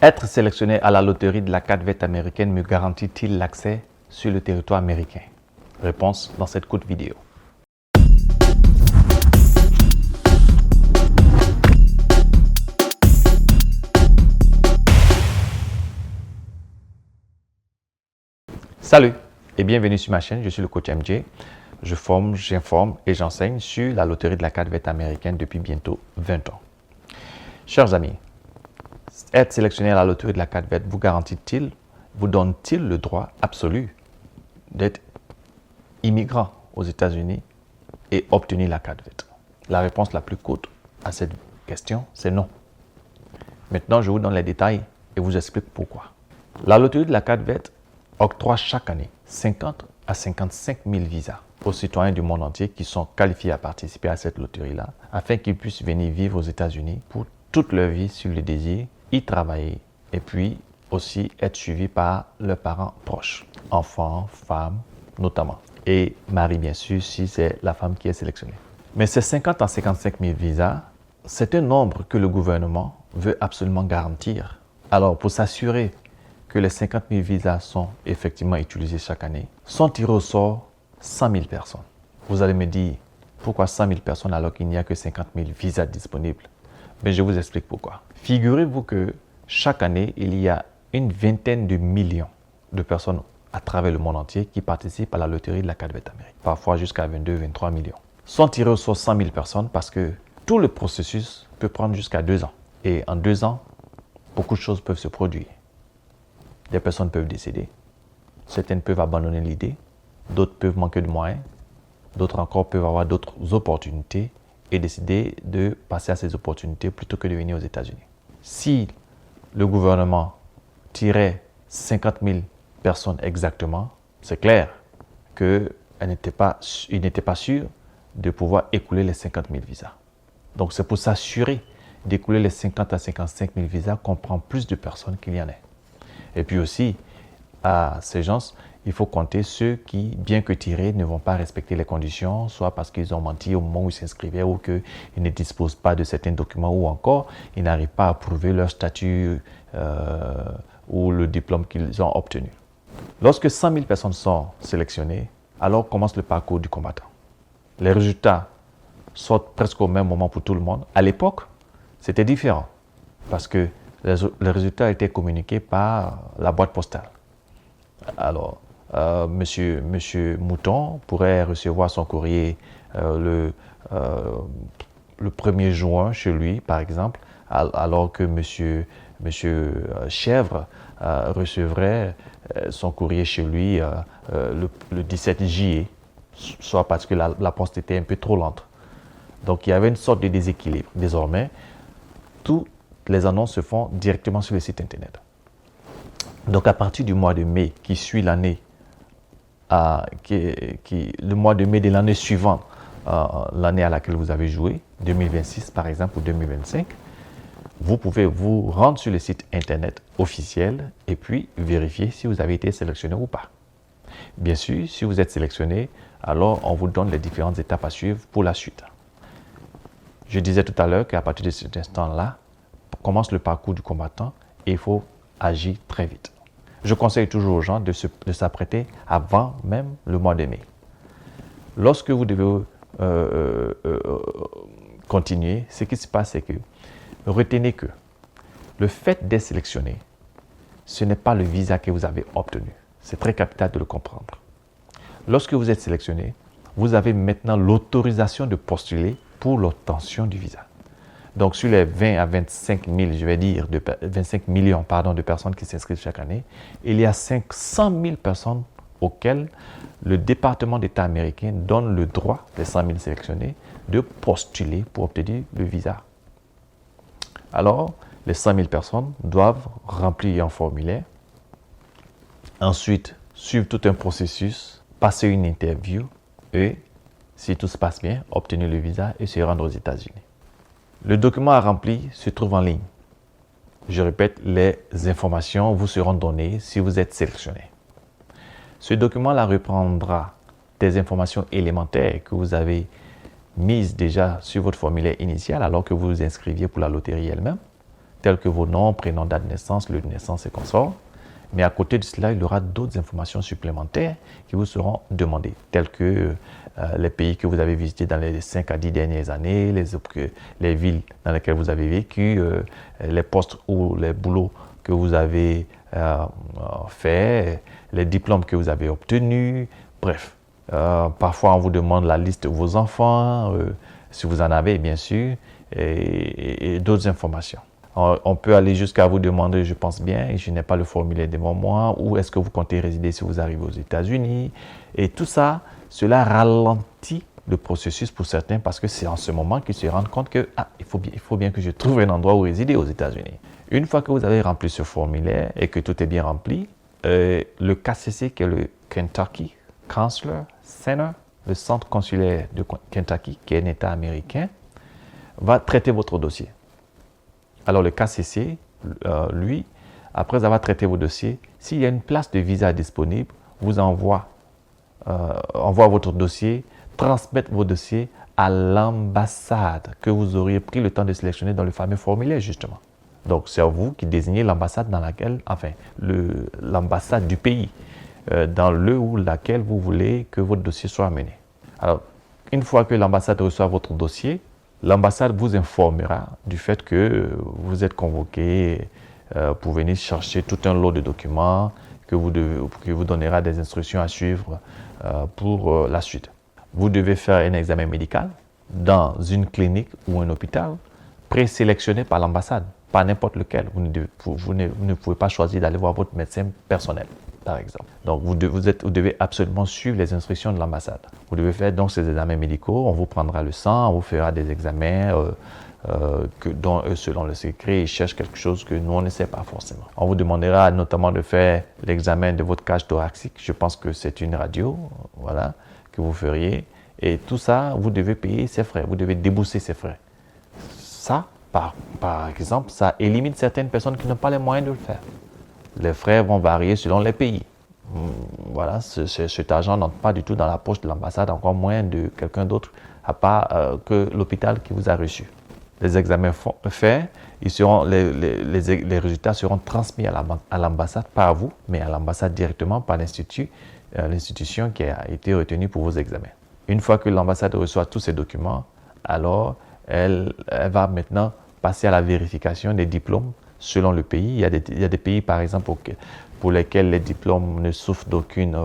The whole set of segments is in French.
Être sélectionné à la loterie de la carte verte américaine me garantit-il l'accès sur le territoire américain? Réponse dans cette courte vidéo. Salut et bienvenue sur ma chaîne, je suis le coach MJ. Je forme, j'informe et j'enseigne sur la loterie de la carte verte américaine depuis bientôt 20 ans. Chers amis, être sélectionné à la loterie de la carte verte vous garantit-il, vous donne-t-il le droit absolu d'être immigrant aux États-Unis et obtenir la carte verte? La réponse la plus courte à cette question, c'est non. Maintenant, je vous donne les détails et vous explique pourquoi. La loterie de la carte verte octroie chaque année 50 à 55 000 visas aux citoyens du monde entier qui sont qualifiés à participer à cette loterie-là, afin qu'ils puissent venir vivre aux États-Unis pour toute leur vie sur le désir, y travailler et puis aussi être suivis par leurs parents proches, enfants, femmes notamment, et mari bien sûr si c'est la femme qui est sélectionnée. Mais ces 50 à 55 000 visas, c'est un nombre que le gouvernement veut absolument garantir. Alors pour s'assurer que les 50 000 visas sont effectivement utilisés chaque année, sont tirés au sort 100 000 personnes. Vous allez me dire, pourquoi 100 000 personnes alors qu'il n'y a que 50 000 visas disponibles? Mais je vous explique pourquoi. Figurez-vous que chaque année, il y a une vingtaine de millions de personnes à travers le monde entier qui participent à la loterie de la carte verte américaine. Parfois jusqu'à 22-23 millions. Sont tirés au sort 100 000 personnes parce que tout le processus peut prendre jusqu'à 2 ans. Et en 2 ans, beaucoup de choses peuvent se produire. Des personnes peuvent décéder, certaines peuvent abandonner l'idée, d'autres peuvent manquer de moyens, d'autres encore peuvent avoir d'autres opportunités et décider de passer à ces opportunités plutôt que de venir aux États-Unis. Si le gouvernement tirait 50 000 personnes exactement, c'est clair qu'il n'était pas sûr de pouvoir écouler les 50 000 visas. Donc c'est pour s'assurer d'écouler les 50 à 55 000 visas qu'on prend plus de personnes qu'il y en ait. Et puis aussi, à ces gens, il faut compter ceux qui, bien que tirés, ne vont pas respecter les conditions, soit parce qu'ils ont menti au moment où ils s'inscrivaient ou qu'ils ne disposent pas de certains documents ou encore ils n'arrivent pas à prouver leur statut ou le diplôme qu'ils ont obtenu. Lorsque 100 000 personnes sont sélectionnées, alors commence le parcours du combattant. Les résultats sortent presque au même moment pour tout le monde. À l'époque, c'était différent parce que les résultats étaient communiqués par la boîte postale. Alors, monsieur Mouton pourrait recevoir son courrier le 1er juin chez lui, par exemple, alors que monsieur Chèvre recevrait son courrier chez lui le 17 juillet, soit parce que la poste était un peu trop lente. Donc, il y avait une sorte de déséquilibre. Désormais, les annonces se font directement sur le site internet. Donc à partir du mois de mai qui suit l'année, le mois de mai de l'année suivante, l'année à laquelle vous avez joué, 2026 par exemple ou 2025, vous pouvez vous rendre sur le site internet officiel et puis vérifier si vous avez été sélectionné ou pas. Bien sûr, si vous êtes sélectionné, alors on vous donne les différentes étapes à suivre pour la suite. Je disais tout à l'heure qu'à partir de cet instant-là, commence le parcours du combattant et il faut agir très vite. Je conseille toujours aux gens de s'apprêter avant même le mois de mai. Lorsque vous devez continuer, ce qui se passe, c'est que retenez que le fait d'être sélectionné, ce n'est pas le visa que vous avez obtenu. C'est très capital de le comprendre. Lorsque vous êtes sélectionné, vous avez maintenant l'autorisation de postuler pour l'obtention du visa. Donc, sur les 20 à 25 000, je vais dire, 25 millions de personnes qui s'inscrivent chaque année, il y a 500 000 personnes auxquelles le département d'État américain donne le droit, les 100 000 sélectionnés, de postuler pour obtenir le visa. Alors, les 100 000 personnes doivent remplir un formulaire, ensuite suivre tout un processus, passer une interview et, si tout se passe bien, obtenir le visa et se rendre aux États-Unis. Le document à remplir se trouve en ligne. Je répète, les informations vous seront données si vous êtes sélectionné. Ce document-là reprendra des informations élémentaires que vous avez mises déjà sur votre formulaire initial alors que vous vous inscriviez pour la loterie elle-même. tels que vos noms, prénoms, date de naissance, lieu de naissance et consorts. Mais à côté de cela, il y aura d'autres informations supplémentaires qui vous seront demandées, telles que les pays que vous avez visités dans les 5 à 10 dernières années, les villes dans lesquelles vous avez vécu, les postes ou les boulots que vous avez fait, les diplômes que vous avez obtenus, bref. Parfois, on vous demande la liste de vos enfants, si vous en avez, bien sûr, et d'autres informations. On peut aller jusqu'à vous demander, je pense bien, et je n'ai pas le formulaire devant moi, où est-ce que vous comptez résider si vous arrivez aux États-Unis. Et tout ça, cela ralentit le processus pour certains parce que c'est en ce moment qu'ils se rendent compte que il faut bien que je trouve un endroit où résider aux États-Unis. Une fois que vous avez rempli ce formulaire et que tout est bien rempli, le KCC, qui est le Kentucky Consular Center, le centre consulaire de Kentucky, qui est un État américain, va traiter votre dossier. Alors le KCC, lui, après avoir traité vos dossiers, s'il y a une place de visa disponible, vous envoie votre dossier, transmettre vos dossiers à l'ambassade que vous auriez pris le temps de sélectionner dans le fameux formulaire, justement. Donc c'est vous qui désignez l'ambassade dans laquelle, enfin, l'ambassade du pays, dans le ou laquelle vous voulez que votre dossier soit amené. Alors, une fois que l'ambassade reçoit votre dossier, l'ambassade vous informera du fait que vous êtes convoqué pour venir chercher tout un lot de documents que vous donnera des instructions à suivre pour la suite. Vous devez faire un examen médical dans une clinique ou un hôpital présélectionné par l'ambassade, pas n'importe lequel. Vous ne pouvez pas choisir d'aller voir votre médecin personnel, par exemple. Donc, vous devez absolument suivre les instructions de l'ambassade. Vous devez faire donc ces examens médicaux, on vous prendra le sang, on vous fera des examens dont eux, selon le secret, ils cherchent quelque chose que nous, on ne sait pas forcément. On vous demandera notamment de faire l'examen de votre cage thoracique. Je pense que c'est une radio, voilà, que vous feriez. Et tout ça, vous devez payer ses frais, vous devez débourser ses frais. Ça, par exemple, ça élimine certaines personnes qui n'ont pas les moyens de le faire. Les frais vont varier selon les pays. Voilà, cet argent n'entre pas du tout dans la poche de l'ambassade, encore moins de quelqu'un d'autre, à part que l'hôpital qui vous a reçu. Les examens faits, les résultats seront transmis à l'ambassade par vous, mais à l'ambassade directement par l'institution qui a été retenue pour vos examens. Une fois que l'ambassade reçoit tous ces documents, alors elle va maintenant passer à la vérification des diplômes selon le pays. Il y a des pays, par exemple, pour lesquels les diplômes ne souffrent d'aucune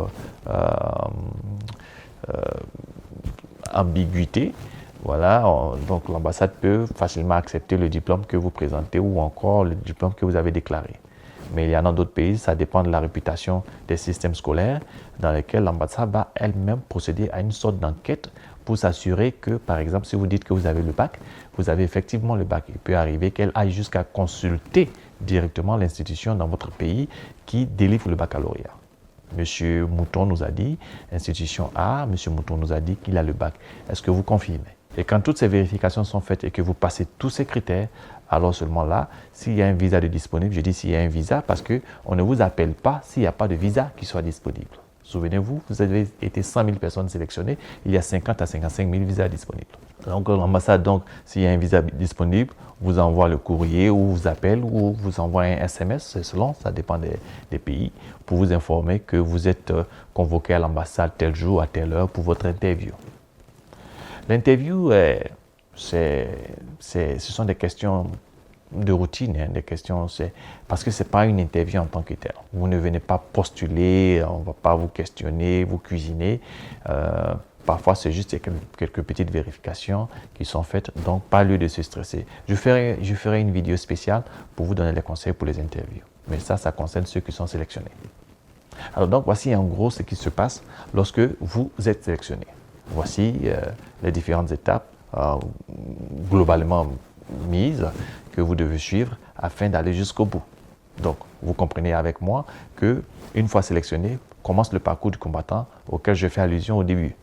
ambiguïté. Voilà, donc l'ambassade peut facilement accepter le diplôme que vous présentez ou encore le diplôme que vous avez déclaré. Mais il y en a d'autres pays, ça dépend de la réputation des systèmes scolaires dans lesquels l'ambassade va elle-même procéder à une sorte d'enquête pour s'assurer que, par exemple, si vous dites que vous avez le bac, vous avez effectivement le bac. Il peut arriver qu'elle aille jusqu'à consulter directement l'institution dans votre pays qui délivre le baccalauréat. Monsieur Mouton nous a dit, institution A, Monsieur Mouton nous a dit qu'il a le bac. Est-ce que vous confirmez? Et quand toutes ces vérifications sont faites et que vous passez tous ces critères, alors seulement là, s'il y a un visa de disponible, je dis s'il y a un visa parce qu'on ne vous appelle pas s'il n'y a pas de visa qui soit disponible. Souvenez-vous, vous avez été 100 000 personnes sélectionnées, il y a 50 à 55 000 visas disponibles. Donc l'ambassade, s'il y a un visa disponible, vous envoie le courrier ou vous appelle ou vous envoie un SMS, selon, ça dépend des pays, pour vous informer que vous êtes convoqué à l'ambassade tel jour, à telle heure pour votre interview. L'interview, ce sont des questions de routine, des questions, parce que ce n'est pas une interview en tant que telle. Vous ne venez pas postuler, on ne va pas vous questionner, vous cuisiner. Parfois, c'est juste quelques petites vérifications qui sont faites, donc pas lieu de se stresser. Je ferai une vidéo spéciale pour vous donner les conseils pour les interviews. Mais ça concerne ceux qui sont sélectionnés. Alors donc, voici en gros ce qui se passe lorsque vous êtes sélectionné. Voici les différentes étapes globalement mises que vous devez suivre afin d'aller jusqu'au bout. Donc, vous comprenez avec moi qu'une fois sélectionné, commence le parcours du combattant auquel je fais allusion au début.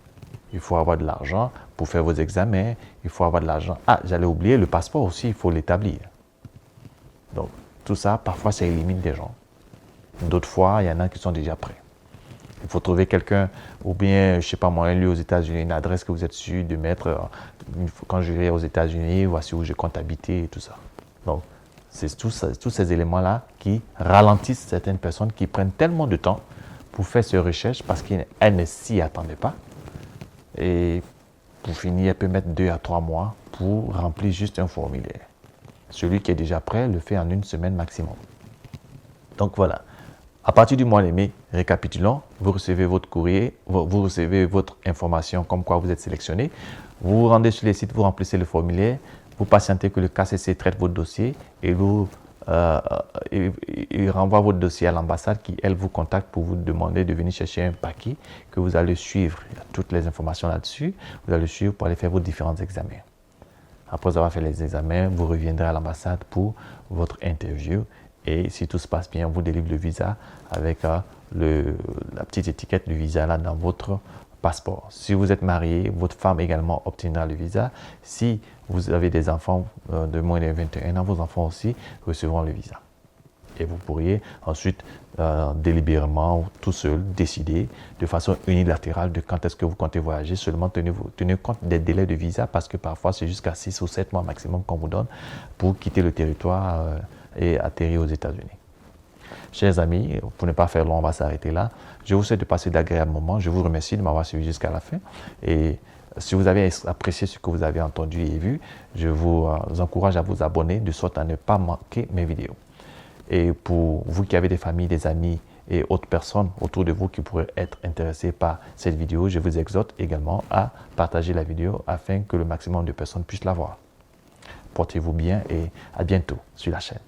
Il faut avoir de l'argent pour faire vos examens, il faut avoir de l'argent. Ah, j'allais oublier, le passeport aussi, il faut l'établir. Donc, tout ça, parfois, ça élimine des gens. D'autres fois, il y en a qui sont déjà prêts. Il faut trouver quelqu'un, ou bien, je ne sais pas moi, un lieu aux États-Unis, une adresse que vous êtes sûr de mettre. Quand je vais aux États-Unis, voici où je compte habiter et tout ça. Donc, C'est tous ces éléments-là qui ralentissent certaines personnes qui prennent tellement de temps pour faire ces recherches parce qu'elles ne s'y attendaient pas. Et pour finir, elle peut mettre 2 à 3 mois pour remplir juste un formulaire. Celui qui est déjà prêt le fait en 1 semaine maximum. Donc voilà. À partir du mois de mai, récapitulons, vous recevez votre courrier, vous recevez votre information comme quoi vous êtes sélectionné. Vous vous rendez sur les sites, vous remplissez le formulaire, vous patientez que le KCC traite votre dossier et il renvoie votre dossier à l'ambassade qui, elle, vous contacte pour vous demander de venir chercher un paquet que vous allez suivre. Il y a toutes les informations là-dessus. Vous allez suivre pour aller faire vos différents examens. Après avoir fait les examens, vous reviendrez à l'ambassade pour votre interview. Et si tout se passe bien, on vous délivre le visa avec la petite étiquette du visa là dans votre passeport. Si vous êtes marié, votre femme également obtiendra le visa. Si vous avez des enfants de moins de 21 ans, vos enfants aussi recevront le visa. Et vous pourriez ensuite délibérément, tout seul, décider de façon unilatérale de quand est-ce que vous comptez voyager. Seulement tenez compte des délais de visa parce que parfois c'est jusqu'à 6 ou 7 mois maximum qu'on vous donne pour quitter le territoire et atterrir aux États-Unis. Chers amis, pour ne pas faire long, on va s'arrêter là. Je vous souhaite de passer d'agréables moments. Je vous remercie de m'avoir suivi jusqu'à la fin. Et si vous avez apprécié ce que vous avez entendu et vu, je vous encourage à vous abonner de sorte à ne pas manquer mes vidéos. Et pour vous qui avez des familles, des amis et autres personnes autour de vous qui pourraient être intéressées par cette vidéo, je vous exhorte également à partager la vidéo afin que le maximum de personnes puissent la voir. Portez-vous bien et à bientôt sur la chaîne.